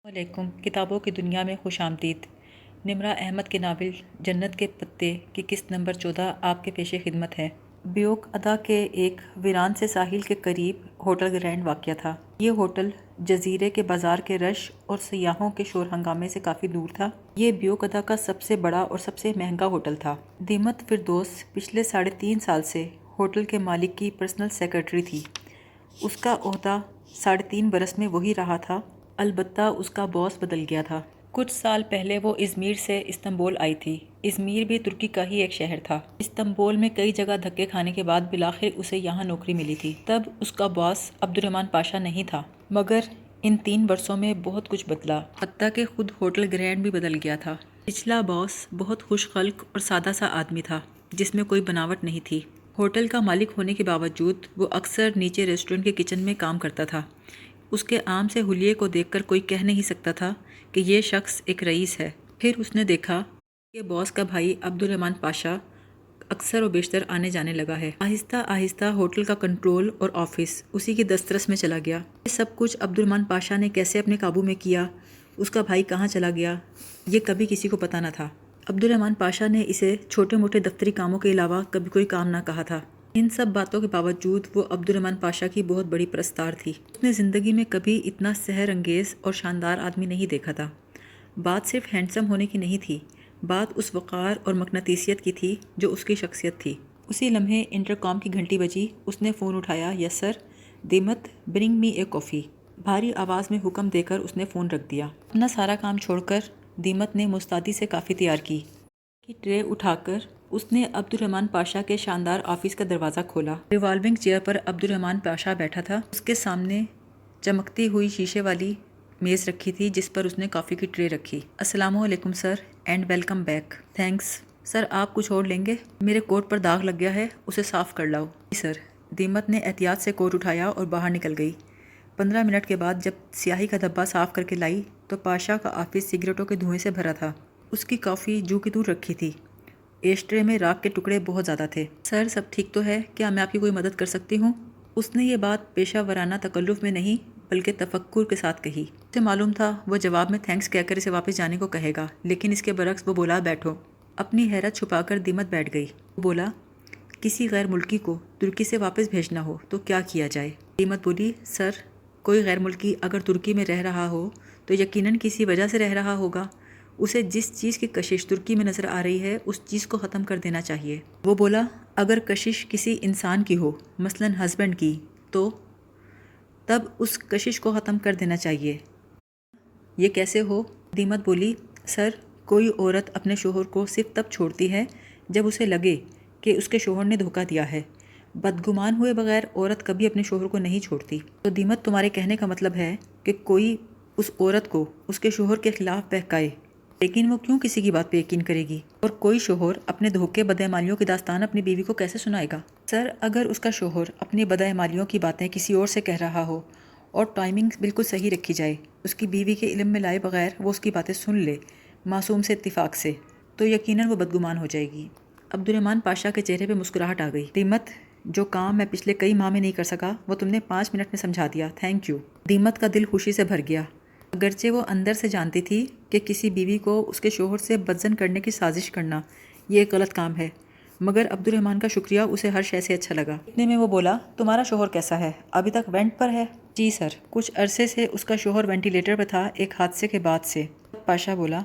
علیکم کتابوں کی دنیا میں خوش آمدید۔ نمرہ احمد کے ناول جنت کے پتے کی قسط نمبر 14 آپ کے پیش خدمت ہے۔ بیوک ادا کے ایک ویران سے ساحل کے قریب ہوٹل گرینڈ واقع تھا۔ یہ ہوٹل جزیرے کے بازار کے رش اور سیاحوں کے شور ہنگامے سے کافی دور تھا۔ یہ بیوک ادا کا سب سے بڑا اور سب سے مہنگا ہوٹل تھا۔ دیمت فردوس پچھلے 3.5 سال سے ہوٹل کے مالک کی پرسنل سیکرٹری تھی۔ اس کا عہدہ 3.5 برس میں وہی رہا تھا، البتہ اس کا باس بدل گیا تھا۔ کچھ سال پہلے وہ ازمیر سے استنبول آئی تھی۔ ازمیر بھی ترکی کا ہی ایک شہر تھا۔ استنبول میں کئی جگہ دھکے کھانے کے بعد بالآخر اسے یہاں نوکری ملی تھی۔ تب اس کا باس عبد الرحمن پاشا نہیں تھا، مگر ان 3 برسوں میں بہت کچھ بدلا، حتیٰ کہ خود ہوٹل گرینڈ بھی بدل گیا تھا۔ پچھلا باس بہت خوش خلق اور سادہ سا آدمی تھا، جس میں کوئی بناوٹ نہیں تھی۔ ہوٹل کا مالک ہونے کے باوجود وہ اکثر نیچے ریسٹورنٹ کے کچن میں کام کرتا تھا۔ اس کے عام سے حلیے کو دیکھ کر کوئی کہہ نہیں سکتا تھا کہ یہ شخص ایک رئیس ہے۔ پھر اس نے دیکھا کہ باس کا بھائی عبد الرحمن پاشا اکثر و بیشتر آنے جانے لگا ہے۔ آہستہ آہستہ ہوٹل کا کنٹرول اور آفس اسی کی دسترس میں چلا گیا۔ یہ سب کچھ عبد الرحمن پاشا نے کیسے اپنے قابو میں کیا، اس کا بھائی کہاں چلا گیا، یہ کبھی کسی کو پتہ نہ تھا۔ عبد الرحمن پاشا نے اسے چھوٹے موٹے دفتری کاموں کے علاوہ کبھی کوئی کام نہ کہا تھا۔ ان سب باتوں کے باوجود وہ عبد الرحمن پاشا کی بہت بڑی پرستار تھی۔ اس نے زندگی میں کبھی اتنا سحر انگیز اور شاندار آدمی نہیں دیکھا تھا۔ بات صرف ہینڈسم ہونے کی نہیں تھی، بات اس وقار اور مقناطیسیت کی تھی جو اس کی شخصیت تھی۔ اسی لمحے انٹرکام کی گھنٹی بجی۔ اس نے فون اٹھایا۔ یس سر، دیمت، برنگ می اے کافی۔ بھاری آواز میں حکم دے کر اس نے فون رکھ دیا۔ اپنا سارا کام چھوڑ کر دیمت نے مستعدی سے کافی تیار کی۔ کی ٹرے اٹھا کر اس نے عبد الرحمن پاشا کے شاندار آفس کا دروازہ کھولا۔ ریوالونگ چیئر پر عبد الرحمن پاشا بیٹھا تھا۔ اس کے سامنے چمکتی ہوئی شیشے والی میز رکھی تھی جس پر اس نے کافی کی ٹرے رکھی۔ السلام علیکم sir and welcome back. Thanks sir, آپ کچھ اور لیں گے؟ میرے کوٹ پر داغ لگ گیا ہے، اسے صاف کر لاؤ۔ جی سر۔ دیمت نے احتیاط سے کوٹ اٹھایا اور باہر نکل گئی۔ 15 منٹ کے بعد جب سیاہی کا دھبا صاف کر کے لائی تو پاشا کا آفس سگریٹوں کے دھوئیں سے بھرا تھا۔ اس کی کافی جو کی تور رکھی تھی۔ ایشٹرے میں راکھ کے ٹکڑے بہت زیادہ تھے۔ سر سب ٹھیک تو ہے؟ کیا میں آپ کی کوئی مدد کر سکتی ہوں؟ اس نے یہ بات پیشہ ورانہ تکلف میں نہیں بلکہ تفکر کے ساتھ کہی۔ اسے معلوم تھا وہ جواب میں تھینکس کہہ کر اسے واپس جانے کو کہے گا، لیکن اس کے برعکس وہ بولا بیٹھو۔ اپنی حیرت چھپا کر دیمت بیٹھ گئی۔ وہ بولا کسی غیر ملکی کو ترکی سے واپس بھیجنا ہو تو کیا کیا جائے؟ دیمت بولی سر، کوئی غیر ملکی اگر ترکی میں رہ رہا ہو تو یقیناً کسی وجہ سے رہ رہا ہوگا۔ اسے جس چیز کی کشش ترکی میں نظر آ رہی ہے اس چیز کو ختم کر دینا چاہیے۔ وہ بولا اگر کشش کسی انسان کی ہو، مثلاً ہسبینڈ کی، تو تب اس کشش کو ختم کر دینا چاہیے۔ یہ کیسے ہو؟ دیمت بولی سر، کوئی عورت اپنے شوہر کو صرف تب چھوڑتی ہے جب اسے لگے کہ اس کے شوہر نے دھوکہ دیا ہے۔ بدگمان ہوئے بغیر عورت کبھی اپنے شوہر کو نہیں چھوڑتی۔ تو دیمت تمہارے کہنے کا مطلب ہے کہ کوئی اس عورت کو اس کے شوہر کے خلاف بہکائے، لیکن وہ کیوں کسی کی بات پہ یقین کرے گی؟ اور کوئی شوہر اپنے دھوکے بدعمالیوں کی داستان اپنی بیوی کو کیسے سنائے گا؟ سر، اگر اس کا شوہر اپنی بدعمالیوں کی باتیں کسی اور سے کہہ رہا ہو اور ٹائمنگ بالکل صحیح رکھی جائے، اس کی بیوی کے علم میں لائے بغیر وہ اس کی باتیں سن لے معصوم سے اتفاق سے، تو یقیناً وہ بدگمان ہو جائے گی۔ عبد الرحمن پاشا کے چہرے پہ مسکراہٹ آ گئی۔ دیمت، جو کام میں پچھلے کئی ماہ میں نہیں کر سکا وہ تم نے 5 منٹ میں سمجھا دیا، تھینک یو۔ دیمت کا دل خوشی سے بھر گیا، اگرچہ وہ اندر سے جانتی تھی کہ کسی بیوی کو اس کے شوہر سے بدظن کرنے کی سازش کرنا یہ ایک غلط کام ہے، مگر عبد الرحمن کا شکریہ اسے ہر شے سے اچھا لگا۔ اتنے میں وہ بولا تمہارا شوہر کیسا ہے؟ ابھی تک وینٹ پر ہے؟ جی سر، کچھ عرصے سے اس کا شوہر وینٹیلیٹر پر تھا ایک حادثے کے بعد سے۔ پاشا بولا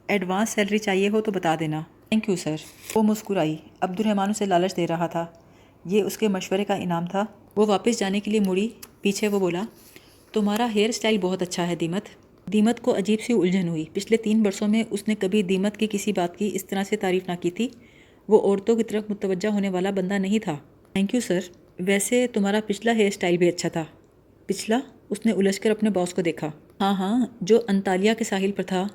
ایڈوانس سیلری چاہیے ہو تو بتا دینا۔ Thank you sir. وہ مسکرائی۔ عبد الرحمن اسے لالچ دے رہا تھا، یہ اس کے مشورے کا انعام تھا۔ وہ واپس جانے کے لیے مڑی، پیچھے وہ بولا تمہارا ہیئر سٹائل بہت اچھا ہے دیمت۔ دیمت کو عجیب سی الجھن ہوئی۔ پچھلے 3 برسوں میں اس نے کبھی دیمت کی کسی بات کی اس طرح سے تعریف نہ کی تھی۔ وہ عورتوں کی طرف متوجہ ہونے والا بندہ نہیں تھا۔ تھینک یو سر، ویسے تمہارا پچھلا ہیئر سٹائل بھی اچھا تھا۔ پچھلا؟ اس نے الجھ کر اپنے باس کو دیکھا۔ ہاں ہاں، جو انطالیہ کے ساحل پر تھا،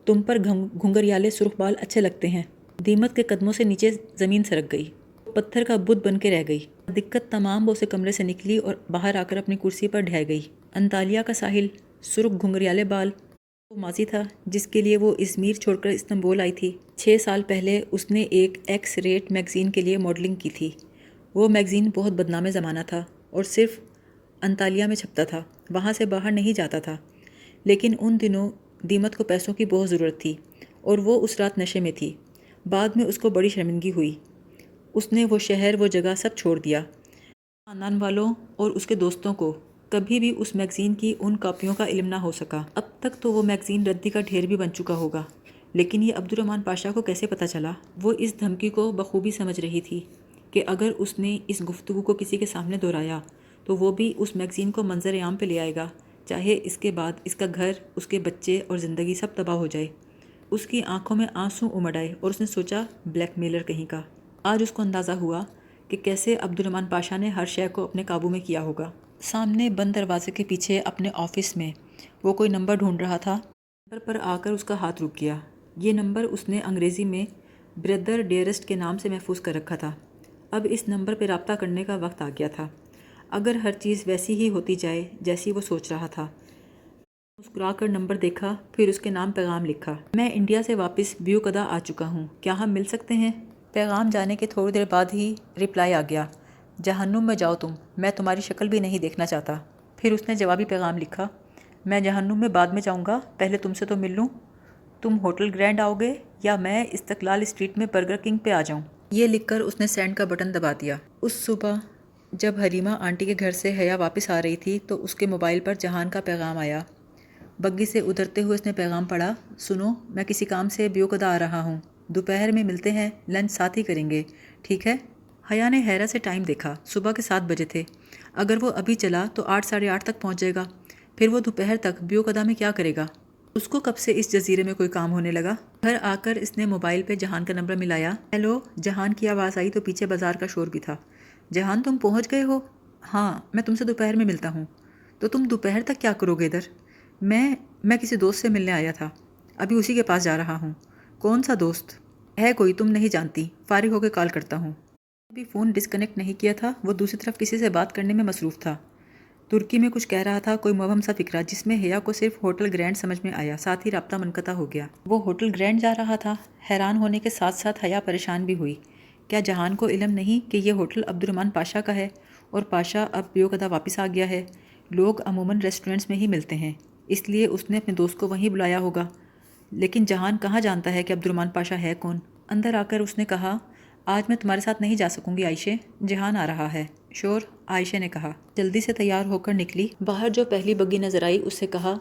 تم پر گھنگریالے سرخ بال اچھے لگتے ہیں۔ دیمت کے قدموں سے نیچے زمین سرک گئی، پتھر کا بت بن کے رہ گئی۔ دقت تمام وہ اسے کمرے سے نکلی اور باہر آ کر اپنی کرسی پر ڈھہ گئی۔ انطالیہ کا ساحل، سرخ گھنگریالے بال، وہ ماضی تھا جس کے لیے وہ ازمیر چھوڑ کر استنبول آئی تھی۔ 6 سال پہلے اس نے ایک ایکس ریٹ میگزین کے لیے ماڈلنگ کی تھی۔ وہ میگزین بہت بدنام زمانہ تھا اور صرف انطالیہ میں چھپتا تھا، وہاں سے باہر نہیں جاتا تھا۔ لیکن ان دنوں دیمت کو پیسوں کی بہت ضرورت تھی اور وہ اس رات نشے میں تھی۔ بعد میں اس کو بڑی شرمندگی ہوئی۔ اس نے وہ شہر، وہ جگہ سب چھوڑ دیا۔ خاندان والوں اور اس کے دوستوں کو کبھی بھی اس میگزین کی ان کاپیوں کا علم نہ ہو سکا۔ اب تک تو وہ میگزین ردی کا ڈھیر بھی بن چکا ہوگا، لیکن یہ عبد الرحمن پاشا کو کیسے پتہ چلا؟ وہ اس دھمکی کو بخوبی سمجھ رہی تھی کہ اگر اس نے اس گفتگو کو کسی کے سامنے دہرایا تو وہ بھی اس میگزین کو منظر عام پہ لے آئے گا، چاہے اس کے بعد اس کا گھر، اس کے بچے اور زندگی سب تباہ ہو جائے۔ اس کی آنکھوں میں آنسو امڑ آئے اور اس نے سوچا، بلیک میلر کہیں کا۔ آج اس کو اندازہ ہوا کہ کیسے عبد الرحمن پاشا نے ہر شے کو اپنے قابو میں کیا ہوگا۔ سامنے بند دروازے کے پیچھے اپنے آفس میں وہ کوئی نمبر ڈھونڈ رہا تھا۔ نمبر پر آ کر اس کا ہاتھ رک گیا۔ یہ نمبر اس نے انگریزی میں بردر ڈیئرسٹ کے نام سے محفوظ کر رکھا تھا۔ اب اس نمبر پہ رابطہ کرنے کا وقت آ گیا تھا، اگر ہر چیز ویسی ہی ہوتی جائے جیسی وہ سوچ رہا تھا۔ مسکرا کر نمبر دیکھا، پھر اس کے نام پیغام لکھا۔ میں انڈیا سے واپس بیوکدا آ چکا ہوں، کیا ہم مل سکتے ہیں؟ پیغام جانے کے تھوڑی دیر بعد ہی رپلائی آ گیا، جہنم میں جاؤ تم، میں تمہاری شکل بھی نہیں دیکھنا چاہتا۔ پھر اس نے جوابی پیغام لکھا، میں جہنم میں بعد میں جاؤں گا، پہلے تم سے تو مل لوں۔ تم ہوٹل گرینڈ آؤ گے یا میں استقلال اسٹریٹ میں برگر کنگ پہ آ جاؤں؟ یہ لکھ کر اس نے سینڈ کا بٹن دبا دیا۔ اس صبح جب حلیمہ آنٹی کے گھر سے حیا واپس آ رہی تھی تو اس کے موبائل پر جہان کا پیغام آیا۔ بگی سے اترتے ہوئے اس نے پیغام پڑھا، سنو، میں کسی کام سے بیوکدا آ رہا ہوں، دوپہر میں ملتے ہیں، لنچ ساتھ ہی کریں گے، ٹھیک ہے؟ حیا نے حیرت سے ٹائم دیکھا، صبح کے 7 بجے تھے۔ اگر وہ ابھی چلا تو 8 ساڑھے 8 تک پہنچ جائے گا، پھر وہ دوپہر تک بیوکدا میں کیا کرے گا؟ اس کو کب سے اس جزیرے میں کوئی کام ہونے لگا؟ گھر آ کر اس نے موبائل پہ جہان کا نمبر ملایا۔ ہیلو، جہان کی آواز آئی تو پیچھے بازار کا شور بھی تھا۔ جہان، تم پہنچ گئے ہو؟ ہاں، میں تم سے دوپہر میں ملتا ہوں۔ تو تم دوپہر تک کیا کرو گے ادھر؟ میں کسی دوست سے ملنے آیا تھا، ابھی اسی کے پاس جا رہا ہوں۔ کون سا دوست ہے؟ کوئی تم نہیں جانتی، فارغ ہو کے کال کرتا ہوں۔ ابھی فون ڈسکنیکٹ نہیں کیا تھا، وہ دوسری طرف کسی سے بات کرنے میں مصروف تھا۔ ترکی میں کچھ کہہ رہا تھا، کوئی مبہم سا فکرہ جس میں حیا کو صرف ہوٹل گرینڈ سمجھ میں آیا، ساتھ ہی رابطہ منقطع ہو گیا۔ وہ ہوٹل گرینڈ جا رہا تھا؟ حیران ہونے کے ساتھ ساتھ حیا پریشان بھی ہوئی۔ کیا جہان کو علم نہیں کہ یہ ہوٹل عبد الرحمن پاشا کا ہے اور پاشا اب بیوکدا واپس آ گیا ہے؟ لوگ عموماً ریسٹورنٹس میں ہی ملتے ہیں، اس لیے اس نے اپنے دوست کو وہیں بلایا ہوگا۔ لیکن جہان کہاں جانتا ہے کہ عبد الرحمن پاشا ہے کون؟ اندر آ کر اس نے کہا، آج میں تمہارے ساتھ نہیں جا سکوں گی عائشہ، جہان آ رہا ہے۔ شور، عائشہ نے کہا۔ جلدی سے تیار ہو کر نکلی۔ باہر جو پہلی بگی نظر آئی اس سے کہا،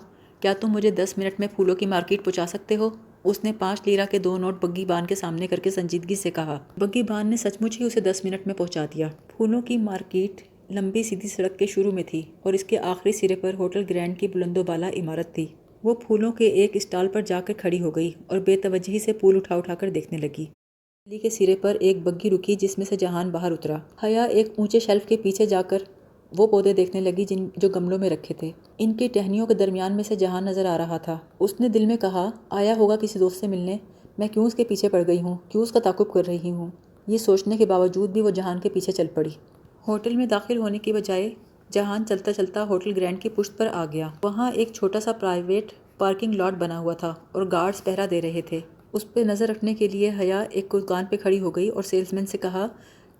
کیا تم مجھے 10 منٹ میں پھولوں کی مارکیٹ پہنچا سکتے ہو؟ اس نے 5 لیرہ کے 2 نوٹ بگی بان کے سامنے کر کے سنجیدگی سے کہا۔ بگی بان نے سچ مچ ہی اسے 10 منٹ میں پہنچا دیا۔ پھولوں کی مارکیٹ لمبی سیدھی سڑک کے شروع میں تھی اور اس کے آخری سرے پر ہوٹل گرینڈ کی بلند و بالا عمارت تھی۔ وہ پھولوں کے ایک اسٹال پر جا کر کھڑی ہو گئی اور بے توجہی سے پھول اٹھا اٹھا کر دیکھنے لگی۔ گلی کے سرے پر ایک بگی رکی جس میں سے جہان باہر اترا۔ حیا ایک اونچے شیلف کے پیچھے جا کر وہ پودے دیکھنے لگی جو گملوں میں رکھے تھے۔ ان کی ٹہنیوں کے درمیان میں سے جہان نظر آ رہا تھا۔ اس نے دل میں کہا، آیا ہوگا کسی دوست سے ملنے، میں کیوں اس کے پیچھے پڑ گئی ہوں، کیوں اس کا تعاقب کر رہی ہوں؟ یہ سوچنے کے باوجود بھی وہ جہان کے پیچھے چل پڑی۔ ہوٹل میں داخل ہونے کی بجائے جہان چلتا چلتا ہوٹل گرینڈ کی پشت پر آ گیا۔ وہاں ایک چھوٹا سا پرائیویٹ پارکنگ لاٹ بنا ہوا تھا اور گارڈز پہرا دے رہے تھے۔ اس پہ نظر رکھنے کے لیے حیا ایک دکان پہ کھڑی ہو گئی اور سیلز مین سے کہا،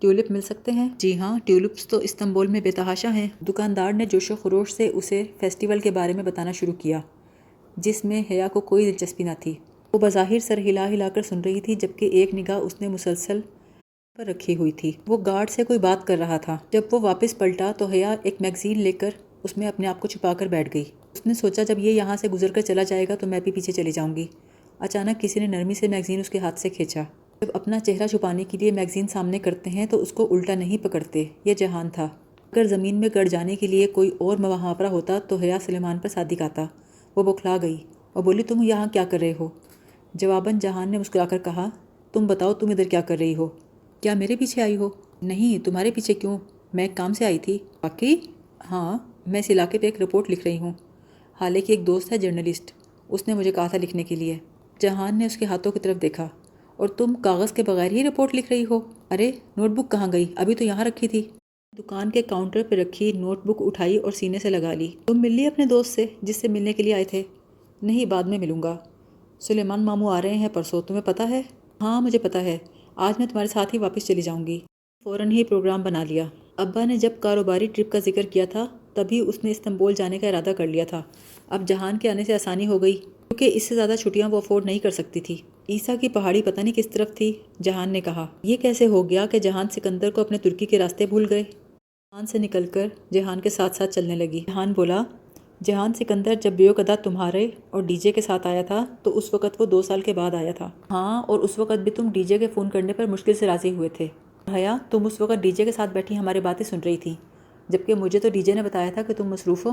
ٹیولپ مل سکتے ہیں؟ جی ہاں، ٹیولپس تو استنبول میں بے تحاشا ہیں۔ دکاندار نے جوش و خروش سے اسے فیسٹیول کے بارے میں بتانا شروع کیا جس میں حیا کو کوئی دلچسپی نہ تھی۔ وہ بظاہر سر ہلا ہلا کر سن رہی تھی جبکہ ایک نگاہ اس نے مسلسل پر رکھی ہوئی تھی۔ وہ گارڈ سے کوئی بات کر رہا تھا۔ جب وہ واپس پلٹا تو حیا ایک میگزین لے کر اس میں اپنے آپ کو چھپا کر بیٹھ گئی۔ اس نے سوچا جب یہ یہاں سے گزر کر چلا جائے گا تو میں بھی پیچھے چلی جاؤں گی۔ اچانک کسی نے نرمی سے میگزین اس کے ہاتھ سے کھینچا۔ جب اپنا چہرہ چھپانے کے لیے میگزین سامنے کرتے ہیں تو اس کو الٹا نہیں پکڑتے۔ یہ جہان تھا۔ اگر زمین میں گڑ جانے کے لیے کوئی اور محاورہ ہوتا تو حیا سلیمان پر صادق آتا۔ وہ بوکھلا گئی اور بولی، تم یہاں کیا کر رہے ہو؟ جواباً جہان نے مسکرا کر کہا، تم بتاؤ تم ادھر کیا کر رہی ہو؟ کیا میرے پیچھے آئی ہو؟ نہیں، تمہارے پیچھے کیوں؟ میں ایک کام سے آئی تھی۔ واقعی؟ ہاں، میں اس علاقے پہ ایک رپورٹ لکھ رہی ہوں۔ حالانکہ ایک دوست ہے جرنلسٹ، اس نے مجھے کہا تھا لکھنے کے لیے۔ جہان نے اس کے ہاتھوں کی طرف دیکھا۔ اور تم کاغذ کے بغیر ہی رپورٹ لکھ رہی ہو؟ ارے نوٹ بک کہاں گئی؟ ابھی تو یہاں رکھی تھی۔ دکان کے کاؤنٹر پہ رکھی نوٹ بک اٹھائی اور سینے سے لگا لی۔ تم مل لی اپنے دوست سے جس سے ملنے کے لیے آئے تھے؟ نہیں، بعد میں ملوں گا۔ سلیمان ماموں آ رہے ہیں پرسوں، تمہیں پتہ ہے؟ ہاں مجھے پتہ ہے، آج میں تمہارے ساتھ ہی واپس چلی جاؤں گی۔ فوراً ہی پروگرام بنا لیا۔ ابا نے جب کاروباری ٹرپ کا ذکر کیا تھا تبھی اس نے استنبول جانے کا ارادہ کر لیا تھا۔ اب جہان کے آنے سے آسانی ہو گئی کیونکہ اس سے زیادہ چھٹیاں وہ افورڈ نہیں کر سکتی تھی۔ عیسیٰ کی پہاڑی پتہ نہیں کس طرف تھی، جہان نے کہا۔ یہ کیسے ہو گیا کہ جہان سکندر کو اپنے ترکی کے راستے بھول گئے؟ جہان سے نکل کر جہان کے ساتھ ساتھ چلنے لگی۔ جہان بولا، جہان سکندر جب بیوک ادا تمہارے اور ڈی جے کے ساتھ آیا تھا تو اس وقت وہ 2 سال کے بعد آیا تھا۔ ہاں، اور اس وقت بھی تم ڈی جے کے فون کرنے پر مشکل سے راضی ہوئے تھے۔ حیا، تم اس وقت ڈی جے کے ساتھ بیٹھی ہماری باتیں سن رہی تھی، جبکہ مجھے تو ڈی جے نے بتایا تھا کہ تم مصروف ہو۔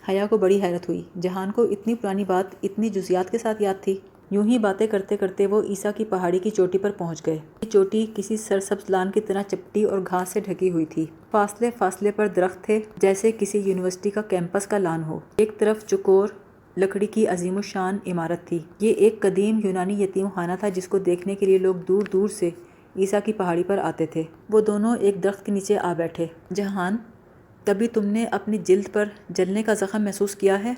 حیا کو بڑی حیرت ہوئی، جہان کو اتنی پرانی بات اتنی جزیات کے ساتھ یاد تھی۔ یوں ہی باتیں کرتے کرتے وہ عیسیٰ کی پہاڑی کی چوٹی پر پہنچ گئے۔ یہ چوٹی کسی سرسبز لان کی طرح چپٹی اور گھاس سے ڈھکی ہوئی تھی۔ فاصلے فاصلے پر درخت تھے، جیسے کسی یونیورسٹی کا کیمپس کا لان ہو۔ ایک طرف چوکور لکڑی کی عظیم الشان عمارت تھی۔ یہ ایک قدیم یونانی یتیم خانہ تھا جس کو دیکھنے کے لیے لوگ دور دور سے عیسیٰ کی پہاڑی پر آتے تھے۔ وہ دونوں ایک درخت کے نیچے آ بیٹھے۔ جہان، کبھی تم نے اپنی جلد پر جلنے کا زخم محسوس کیا ہے؟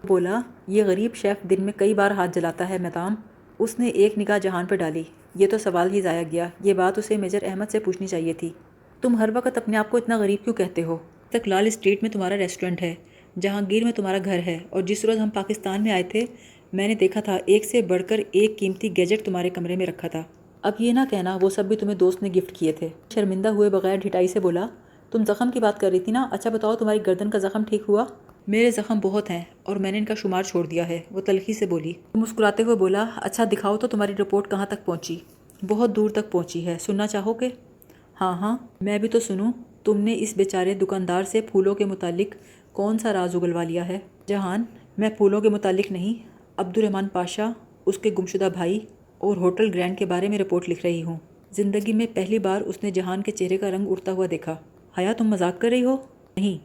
بولا، یہ غریب شیف دن میں کئی بار ہاتھ جلاتا ہے میڈم۔ اس نے ایک نگاہ جہان پر ڈالی۔ یہ تو سوال ہی ضائع گیا، یہ بات اسے میجر احمد سے پوچھنی چاہیے تھی۔ تم ہر وقت اپنے آپ کو اتنا غریب کیوں کہتے ہو؟ تک لال اسٹریٹ میں تمہارا ریسٹورنٹ ہے، جہانگیر میں تمہارا گھر ہے، اور جس روز ہم پاکستان میں آئے تھے میں نے دیکھا تھا ایک سے بڑھ کر ایک قیمتی گیجٹ تمہارے کمرے میں رکھا تھا۔ اب یہ نہ کہنا وہ سب بھی تمہیں دوست نے گفٹ کیے تھے۔ شرمندہ ہوئے بغیر ڈھٹائی سے بولا، تم زخم کی بات کر رہی تھی نا؟ اچھا بتاؤ، تمہاری گردن کا زخم ٹھیک ہوا؟ میرے زخم بہت ہیں اور میں نے ان کا شمار چھوڑ دیا ہے، وہ تلخی سے بولی۔ مسکراتے ہوئے بولا، اچھا دکھاؤ تو تمہاری رپورٹ کہاں تک پہنچی؟ بہت دور تک پہنچی ہے، سننا چاہو گے؟ ہاں ہاں، میں بھی تو سنوں۔ تم نے اس بیچارے دکاندار سے پھولوں کے متعلق کون سا راز اگلوا لیا ہے؟ جہان، میں پھولوں کے متعلق نہیں، عبد الرحمن پاشا، اس کے گمشدہ بھائی اور ہوٹل گرینڈ کے بارے میں رپورٹ لکھ رہی ہوں۔ زندگی میں پہلی بار اس نے جہان کے چہرے کا رنگ اڑتا ہوا دیکھا۔ حیا، تم مذاق کر رہی ہو؟ نہیں،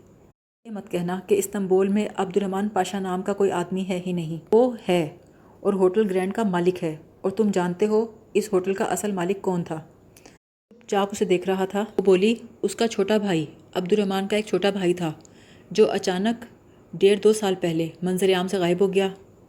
یہ مت کہنا کہ استنبول میں عبد الرحمن پاشا نام کا کوئی آدمی ہے ہی نہیں۔ وہ ہے، اور ہوٹل گرینڈ کا مالک ہے، اور تم جانتے ہو اس ہوٹل کا اصل مالک کون تھا؟ چاپ اسے دیکھ رہا تھا۔ وہ بولی، اس کا چھوٹا بھائی، عبد الرحمن کا ایک چھوٹا بھائی تھا جو اچانک 1.5-2 سال پہلے منظر عام سے غائب ہو گیا۔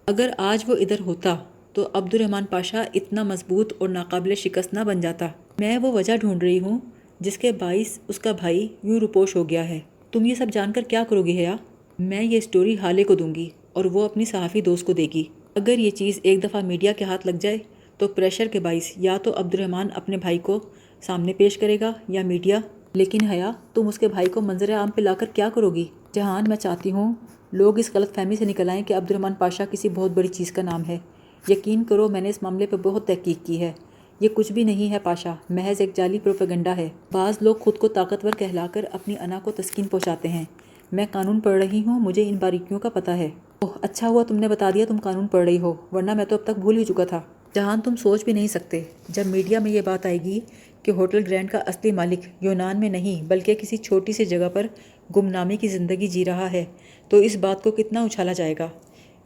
اگر آج وہ ادھر ہوتا تو عبد الرحمن پاشا اتنا مضبوط اور ناقابل شکست نہ بن جاتا۔ میں وہ وجہ ڈھونڈ رہی ہوں جس کے باعث اس کا بھائی یوں روپوش ہو گیا ہے۔ تم یہ سب جان کر کیا کرو گی حیا؟ میں یہ اسٹوری حالے کو دوں گی اور وہ اپنی صحافی دوست کو دے گی۔ اگر یہ چیز ایک دفعہ میڈیا کے ہاتھ لگ جائے تو پریشر کے باعث یا تو عبد الرحمن اپنے بھائی کو سامنے پیش کرے گا یا میڈیا۔ لیکن حیا، تم اس کے بھائی کو منظر عام پہ لا کر کیا کرو گی؟ جہان، میں چاہتی ہوں لوگ اس غلط فہمی سے نکل آئیں کہ عبد الرحمن پاشا کسی بہت بڑی چیز کا نام ہے۔ یقین کرو، میں نے اس معاملے پہ بہت تحقیق کی ہے۔ یہ کچھ بھی نہیں ہے پاشا، محض ایک جعلی پروپیگنڈا ہے۔ بعض لوگ خود کو طاقتور کہلا کر اپنی انا کو تسکین پہنچاتے ہیں۔ میں قانون پڑھ رہی ہوں، مجھے ان باریکیوں کا پتہ ہے۔ اوہ، اچھا ہوا تم نے بتا دیا تم قانون پڑھ رہی ہو، ورنہ میں تو اب تک بھول ہی چکا تھا۔ جہان، تم سوچ بھی نہیں سکتے، جب میڈیا میں یہ بات آئے گی کہ ہوٹل گرینڈ کا اصلی مالک یونان میں نہیں بلکہ کسی چھوٹی سی جگہ پر گمنامی کی زندگی جی رہا ہے تو اس بات کو کتنا اچھالا جائے گا۔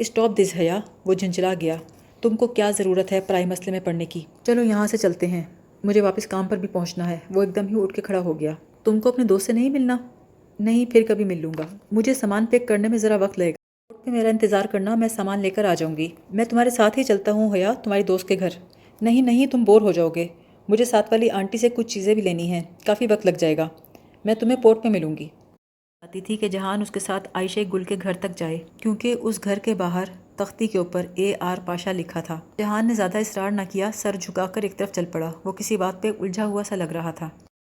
اسٹاپ دس حیا، وہ جھنجھلا گیا۔ تم کو کیا ضرورت ہے پرائی مسئلے میں پڑھنے کی؟ چلو یہاں سے چلتے ہیں، مجھے واپس کام پر بھی پہنچنا ہے۔ وہ ایک دم ہی اٹھ کے کھڑا ہو گیا۔ تم کو اپنے دوست سے نہیں ملنا؟ نہیں، پھر کبھی مل لوں گا، مجھے سامان پیک کرنے میں ذرا وقت لگے گا۔ روڈ پہ میرا انتظار کرنا، میں سامان لے کر آ جاؤں گی۔ میں تمہارے ساتھ ہی چلتا ہوں حیا، تمہاری دوست کے گھر۔ نہیں نہیں، تم بور ہو جاؤ گے، مجھے ساتھ والی آنٹی سے کچھ چیزیں بھی لینی ہیں، کافی وقت لگ جائے گا۔ میں تمہیں پورٹ پہ ملوں گی۔ چاہتی تھی کہ جہان اس کے ساتھ عائشہ گل کے گھر تک جائے، کیونکہ اس گھر کے باہر تختی کے اوپر AR پاشا لکھا تھا۔ جہان نے زیادہ اصرار نہ کیا، سر جھکا کر ایک طرف چل پڑا۔ وہ کسی بات پہ الجھا ہوا سا لگ رہا تھا۔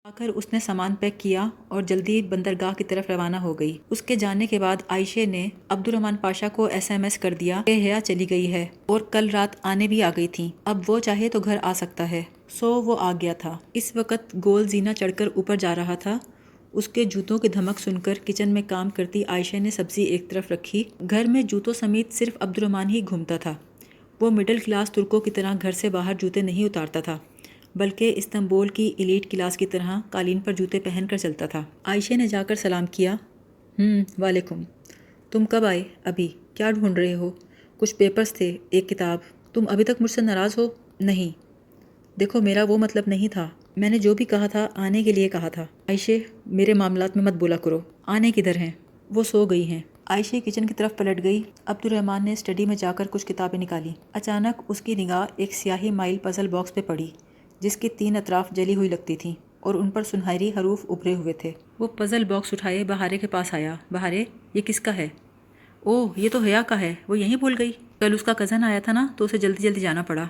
آ کر اس نے سامان پیک کیا اور جلدی بندرگاہ کی طرف روانہ ہو گئی۔ اس کے جانے کے بعد عائشہ نے عبد الرحمن پاشا کو SMS کر دیا کہ حیا چلی گئی ہے اور کل رات آنے بھی آ گئی تھی، اب وہ چاہے تو گھر آ سکتا ہے۔ سو وہ آ گیا تھا۔ اس وقت گول زینہ چڑھ کر اوپر جا رہا تھا۔ اس کے جوتوں کی دھمک سن کر کچن میں کام کرتی عائشہ نے سبزی ایک طرف رکھی۔ گھر میں جوتوں سمیت صرف عبد الرحمن ہی گھومتا تھا۔ وہ مڈل کلاس ترکوں کی طرح گھر سے باہر جوتے نہیں اتارتا تھا، بلکہ استنبول کی ایلیٹ کلاس کی طرح قالین پر جوتے پہن کر چلتا تھا۔ عائشہ نے جا کر سلام کیا۔ وعلیکم۔ تم کب آئے؟ ابھی۔ کیا ڈھونڈ رہے ہو؟ کچھ پیپرز تھے، ایک کتاب۔ تم ابھی تک مجھ سے ناراض ہو؟ نہیں، دیکھو میرا وہ مطلب نہیں تھا، میں نے جو بھی کہا تھا آنے کے لیے کہا تھا۔ عائشہ، میرے معاملات میں مت بولا کرو۔ آنے کدھر ہیں؟ وہ سو گئی ہیں۔ عائشہ کچن کی طرف پلٹ گئی۔ عبد الرحمن نے اسٹڈی میں جا کر کچھ کتابیں نکالی۔ اچانک اس کی نگاہ ایک سیاہی مائل پزل باکس پہ پڑی جس کی 3 اطراف جلی ہوئی لگتی تھیں اور ان پر سنہری حروف ابھرے ہوئے تھے۔ وہ پزل باکس اٹھائے بہارے کے پاس آیا۔ بہارے، یہ کس کا ہے؟ اوہ یہ تو حیا کا ہے، وہ یہیں بھول گئی۔ کل اس کا کزن آیا تھا نا تو اسے جلدی جلدی جانا پڑا۔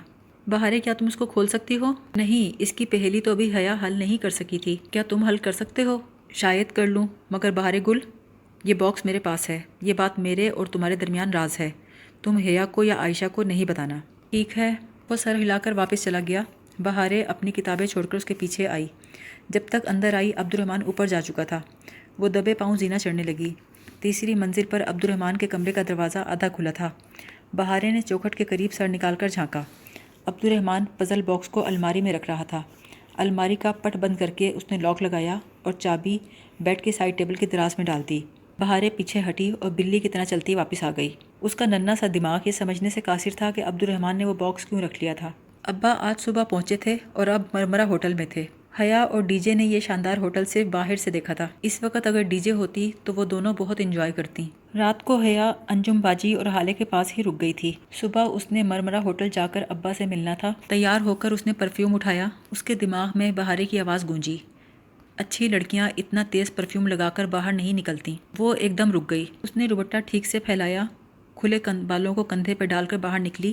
بہارے کیا تم اس کو کھول سکتی ہو؟ نہیں، اس کی پہیلی تو ابھی حیا حل نہیں کر سکی تھی، کیا تم حل کر سکتے ہو؟ شاید کر لوں، مگر بہارے گل، یہ باکس میرے پاس ہے، یہ بات میرے اور تمہارے درمیان راز ہے، تم حیا کو یا عائشہ کو نہیں بتانا۔ ٹھیک ہے۔ وہ سر ہلا کر واپس چلا گیا۔ بہارے اپنی کتابیں چھوڑ کر اس کے پیچھے آئی۔ جب تک اندر آئی عبد الرحمن اوپر جا چکا تھا۔ وہ دبے پاؤں زینہ چڑھنے لگی۔ تیسری منزل پر عبد الرحمن کے کمرے کا دروازہ آدھا کھلا تھا۔ بہارے نے چوکھٹ کے قریب سر نکال کر جھانکا۔ عبد الرحمن پزل باکس کو الماری میں رکھ رہا تھا۔ الماری کا پٹ بند کر کے اس نے لاک لگایا اور چابی بیڈ کے سائڈ ٹیبل کے دراز میں ڈال دی۔ بہارے پیچھے ہٹی اور بلی کی طرح چلتی واپس آ گئی۔ اس کا ننھا سا دماغ یہ سمجھنے سے قاصر تھا کہ عبد الرحمن نے وہ باکس کیوں رکھ لیا تھا۔ ابا آج صبح پہنچے تھے اور اب مرمرہ ہوٹل میں تھے۔ حیا اور ڈی جے نے یہ شاندار ہوٹل سے باہر سے دیکھا تھا۔ اس وقت اگر ڈی جے ہوتی تو وہ دونوں بہت انجوائے کرتی۔ رات کو حیا انجم باجی اور حالے کے پاس ہی رک گئی تھی۔ صبح اس نے مرمرہ ہوٹل جا کر ابا سے ملنا تھا۔ تیار ہو کر اس نے پرفیوم اٹھایا۔ اس کے دماغ میں بہارے کی آواز گونجی، اچھی لڑکیاں اتنا تیز پرفیوم لگا کر باہر نہیں نکلتی۔ وہ ایک دم رک گئی۔ اس نے دوپٹہ ٹھیک سے پھیلایا، کھلے بالوں کو کندھے پہ ڈال کر باہر نکلی۔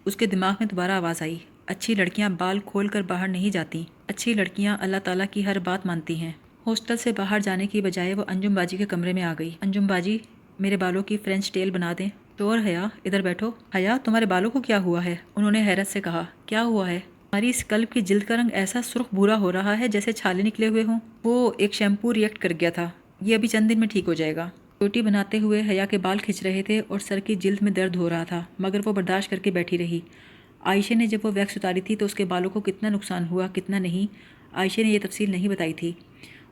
اس کے دماغ میں دوبارہ آواز آئی، اچھی لڑکیاں بال کھول کر باہر نہیں جاتی، اچھی لڑکیاں اللہ تعالیٰ کی ہر بات مانتی ہیں۔ ہاسٹل سے باہر جانے کی بجائے وہ انجم باجی کے کمرے میں آ گئی۔ انجم باجی، میرے بالوں کی فرینچ ٹیل بنا دیں۔ شور حیا، ادھر بیٹھو۔ حیا، تمہارے بالوں کو کیا ہوا ہے؟ انہوں نے حیرت سے کہا، کیا ہوا ہے؟ ہماری اسکلپ کی جلد کا رنگ ایسا سرخ بھورا ہو رہا ہے جیسے چھالے نکلے ہوئے ہوں۔ وہ ایک شیمپو ریئیکٹ کر گیا تھا، یہ ابھی چند دن میں ٹھیک ہو جائے گا۔ چوٹی بناتے ہوئے حیا کے بال کھنچ رہے تھے اور سر کی جلد میں درد ہو رہا تھا، مگر وہ برداشت کر کے بیٹھی رہی۔ عائشہ نے جب وہ ویکس اتاری تھی تو اس کے بالوں کو کتنا نقصان ہوا کتنا نہیں، عائشہ نے یہ تفصیل نہیں بتائی تھی۔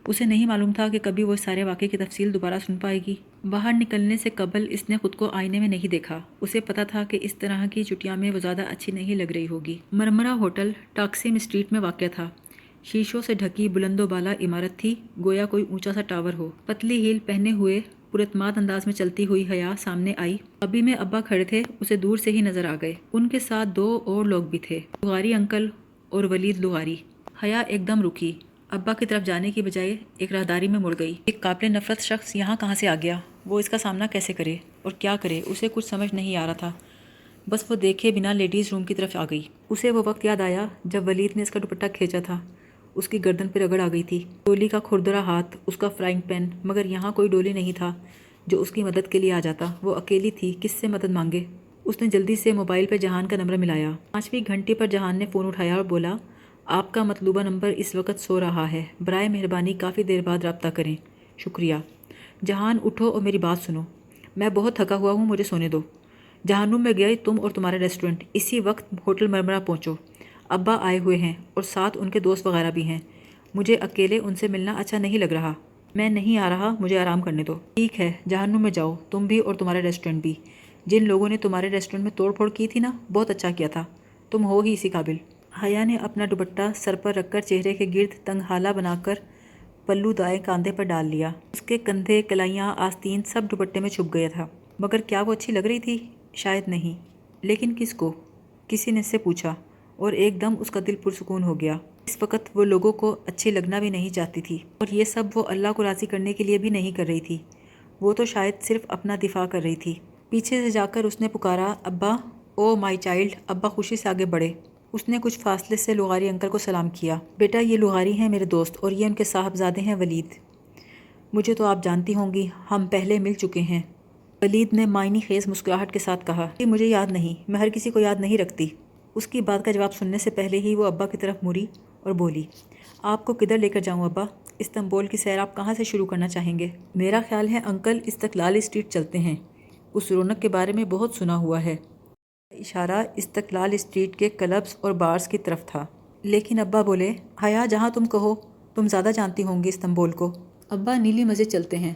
اسے نہیں معلوم تھا کہ کبھی وہ اس سارے واقعے کی تفصیل دوبارہ سن پائے گی۔ باہر نکلنے سے قبل اس نے خود کو آئینے میں نہیں دیکھا۔ اسے پتا تھا کہ اس طرح کی چھٹیاں میں وہ زیادہ اچھی نہیں لگ رہی ہوگی۔ مرمرہ ہوٹل ٹاکسیم اسٹریٹ میں واقع تھا۔ شیشوں سے ڈھکی بلند و بالا عمارت تھی، گویا کوئی اونچا سا ٹاور ہو۔ پتلی ہیل پہنے ہوئے پراعتماد انداز میں چلتی ہوئی حیا سامنے آئی۔ ابھی میں ابا کھڑے تھے، اسے دور سے ہی نظر آ گئے۔ ان کے ساتھ دو اور لوگ بھی تھے، لغاری انکل اور ولید لغاری۔ حیا ایک دم رکی، ابا کی طرف جانے کی بجائے ایک راہداری میں مڑ گئی۔ ایک قابل نفرت شخص یہاں کہاں سے آ گیا؟ وہ اس کا سامنا کیسے کرے اور کیا کرے؟ اسے کچھ سمجھ نہیں آ رہا تھا۔ بس وہ دیکھے بنا لیڈیز روم کی طرف آ گئی۔ اسے وہ وقت یاد آیا جب ولید نے اس کا دوپٹہ کھینچا تھا۔ اس کی گردن پہ رگڑ آ گئی تھی، ڈولی کا کھردرا ہاتھ، اس کا فرائنگ پین، مگر یہاں کوئی ڈولی نہیں تھا جو اس کی مدد کے لیے آ جاتا۔ وہ اکیلی تھی، کس سے مدد مانگے؟ اس نے جلدی سے موبائل پہ جہان کا نمبر ملایا۔ 5ویں گھنٹی پر جہان نے فون اٹھایا اور بولا، آپ کا مطلوبہ نمبر اس وقت سو رہا ہے، برائے مہربانی کافی دیر بعد رابطہ کریں، شکریہ۔ جہان اٹھو اور میری بات سنو، میں بہت تھکا ہوا ہوں، مجھے سونے دو۔ جہنم میں گئے تم اور تمہارا ریسٹورنٹ، اسی وقت ہوٹل مرمرہ پہنچو۔ ابا آئے ہوئے ہیں اور ساتھ ان کے دوست وغیرہ بھی ہیں، مجھے اکیلے ان سے ملنا اچھا نہیں لگ رہا۔ میں نہیں آ رہا، مجھے آرام کرنے دو۔ ٹھیک ہے، جہنم میں جاؤ، تم بھی اور تمہارا ریسٹورنٹ بھی۔ جن لوگوں نے تمہارے ریسٹورنٹ میں توڑ پھوڑ کی تھی نا، بہت اچھا کیا تھا، تم ہو ہی اسی قابل۔ حیا نے اپنا دوپٹہ سر پر رکھ کر چہرے کے گرد تنگ حالہ بنا کر پلو دائیں کاندھے پر ڈال لیا۔ اس کے کندھے، کلائیاں، آستین سب دوپٹے میں چھپ گیا تھا۔ مگر کیا وہ اچھی لگ رہی تھی؟ شاید نہیں، لیکن کس کو؟ کسی نے اس سے پوچھا اور ایک دم اس کا دل پرسکون ہو گیا۔ اس وقت وہ لوگوں کو اچھی لگنا بھی نہیں چاہتی تھی، اور یہ سب وہ اللہ کو راضی کرنے کے لیے بھی نہیں کر رہی تھی، وہ تو شاید صرف اپنا دفاع کر رہی تھی۔ پیچھے سے جا کر اس نے پکارا، ابا، او مائی چائلڈ۔ ابا خوشی سے آگے بڑھے۔ اس نے کچھ فاصلے سے لغاری انکل کو سلام کیا۔ بیٹا، یہ لغاری ہیں میرے دوست اور یہ ان کے صاحبزادے ہیں ولید۔ مجھے تو آپ جانتی ہوں گی، ہم پہلے مل چکے ہیں۔ ولید نے معنی خیز مسکراہٹ کے ساتھ کہا، مجھے یاد نہیں، میں ہر کسی کو یاد نہیں رکھتی۔ اس کی بات کا جواب سننے سے پہلے ہی وہ ابا کی طرف مڑی اور بولی، آپ کو کدھر لے کر جاؤں ابا؟ استنبول کی سیر آپ کہاں سے شروع کرنا چاہیں گے؟ میرا خیال ہے انکل استقلال اسٹریٹ چلتے ہیں، اس رونق کے بارے میں بہت سنا ہوا ہے۔ اشارہ استقلال اسٹریٹ کے کلبز اور بارز کی طرف تھا۔ لیکن ابا بولے، حیا جہاں تم کہو، تم زیادہ جانتی ہوں گی استنبول کو۔ ابا نیلی مسجد چلتے ہیں،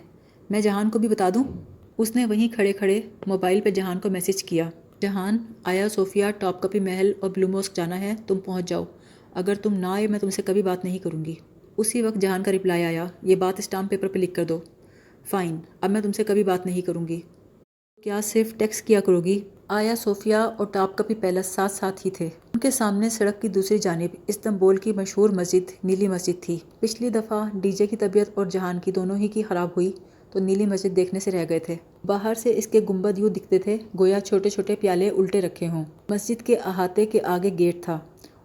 میں جہان کو بھی بتا دوں؟ اس نے وہیں کھڑے کھڑے موبائل پہ جہان کو میسج کیا، جہان، آیا صوفیہ ٹاپ کپی محل اور بلو موسک جانا ہے، تم پہنچ جاؤ، اگر تم نہ آئے میں تم سے کبھی بات نہیں کروں گی۔ اسی وقت جہان کا رپلائی آیا، یہ بات اسٹامپ پیپر پہ لکھ کر دو۔ فائن، اب میں تم سے کبھی بات نہیں کروں گی۔ کیا صرف ٹیکسٹ کیا کرو گی؟ آیا صوفیہ اور ٹاپ کپی پیلس ساتھ ساتھ ہی تھے۔ ان کے سامنے سڑک کی دوسری جانب استنبول کی مشہور مسجد نیلی مسجد تھی۔ پچھلی دفعہ ڈی جے کی طبیعت اور جہان کی دونوں ہی کی خراب ہوئی تو نیلی مسجد دیکھنے سے رہ گئے تھے۔ باہر سے اس کے گنبد یوں دکھتے تھے گویا چھوٹے چھوٹے پیالے الٹے رکھے ہوں۔ مسجد کے احاطے کے آگے گیٹ تھا،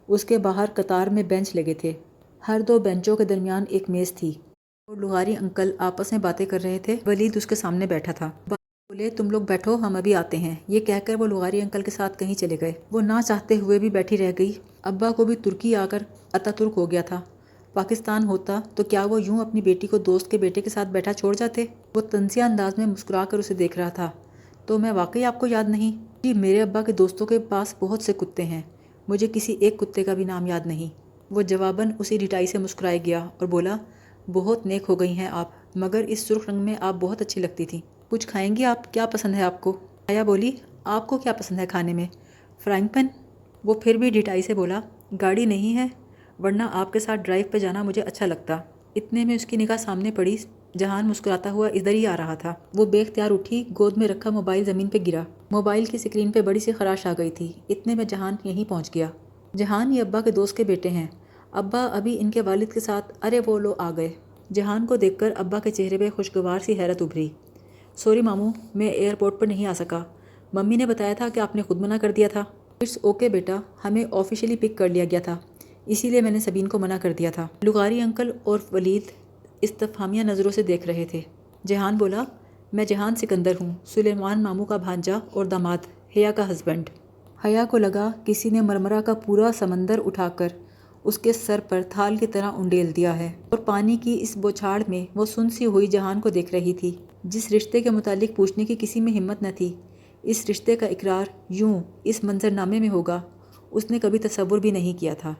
اس کے باہر قطار میں بینچ لگے تھے، ہر دو بینچوں کے درمیان ایک میز تھی اور لغاری انکل آپس میں باتیں کر رہے تھے۔ ولید اس کے سامنے بیٹھا تھا۔ بولے تم لوگ بیٹھو، ہم ابھی آتے ہیں۔ یہ کہہ کر وہ لغاری انکل کے ساتھ کہیں چلے گئے۔ وہ نہ چاہتے ہوئے بھی بیٹھی رہ گئی۔ ابا کو بھی ترکی آ کر اتا ترک ہو گیا تھا۔ پاکستان ہوتا تو کیا وہ یوں اپنی بیٹی کو دوست کے بیٹے کے ساتھ بیٹھا چھوڑ جاتے؟ وہ طنزیہ انداز میں مسکرا کر اسے دیکھ رہا تھا۔ تو میں واقعی آپ کو یاد نہیں؟ جی میرے ابا کے دوستوں کے پاس بہت سے کتے ہیں، مجھے کسی ایک کتے کا بھی نام یاد نہیں۔ وہ جواباً اسی ڈٹائی سے مسکرائے گیا اور بولا بہت نیک ہو گئی ہیں آپ، مگر اس سرخ رنگ میں آپ بہت اچھی لگتی تھیں۔ کچھ کھائیں گی آپ؟ کیا پسند ہے آپ کو؟ آیا بولی آپ کو کیا پسند ہے کھانے میں؟ Frying pan? وہ پھر بھی ڈٹائی سے بولا گاڑی نہیں ہے ورنہ آپ کے ساتھ ڈرائیو پہ جانا مجھے اچھا لگتا۔ اتنے میں اس کی نگاہ سامنے پڑی، جہان مسکراتا ہوا ادھر ہی آ رہا تھا۔ وہ بے اختیار اٹھی، گود میں رکھا موبائل زمین پہ گرا۔ موبائل کی سکرین پہ بڑی سی خراش آ گئی تھی۔ اتنے میں جہان یہیں پہنچ گیا۔ جہان یہ ابا کے دوست کے بیٹے ہیں، ابا ابھی ان کے والد کے ساتھ۔ ارے وہ لو آ گئے۔ جہان کو دیکھ کر ابا کے چہرے پہ خوشگوار سی حیرت ابھری۔ سوری ماموں، میں ایئرپورٹ پر نہیں آ سکا، ممی نے بتایا تھا کہ آپ نے خود منع کر دیا تھا۔ اٹس اوکے بیٹا، ہمیں آفیشلی پک کر لیا گیا تھا، اسی لیے میں نے سبین کو منع کر دیا تھا۔ لغاری انکل اور ولید استفہامیہ نظروں سے دیکھ رہے تھے۔ جہان بولا میں جہان سکندر ہوں، سلیمان ماموں کا بھانجا اور داماد، حیا کا ہسبینڈ۔ حیا کو لگا کسی نے مرمرہ کا پورا سمندر اٹھا کر اس کے سر پر تھال کی طرح انڈیل دیا ہے، اور پانی کی اس بوچھاڑ میں وہ سن سی ہوئی جہان کو دیکھ رہی تھی۔ جس رشتے کے متعلق پوچھنے کی کسی میں ہمت نہ تھی، اس رشتے کا اقرار یوں اس منظرنامے میں ہوگا، اس نے کبھی تصور بھی نہیں کیا تھا۔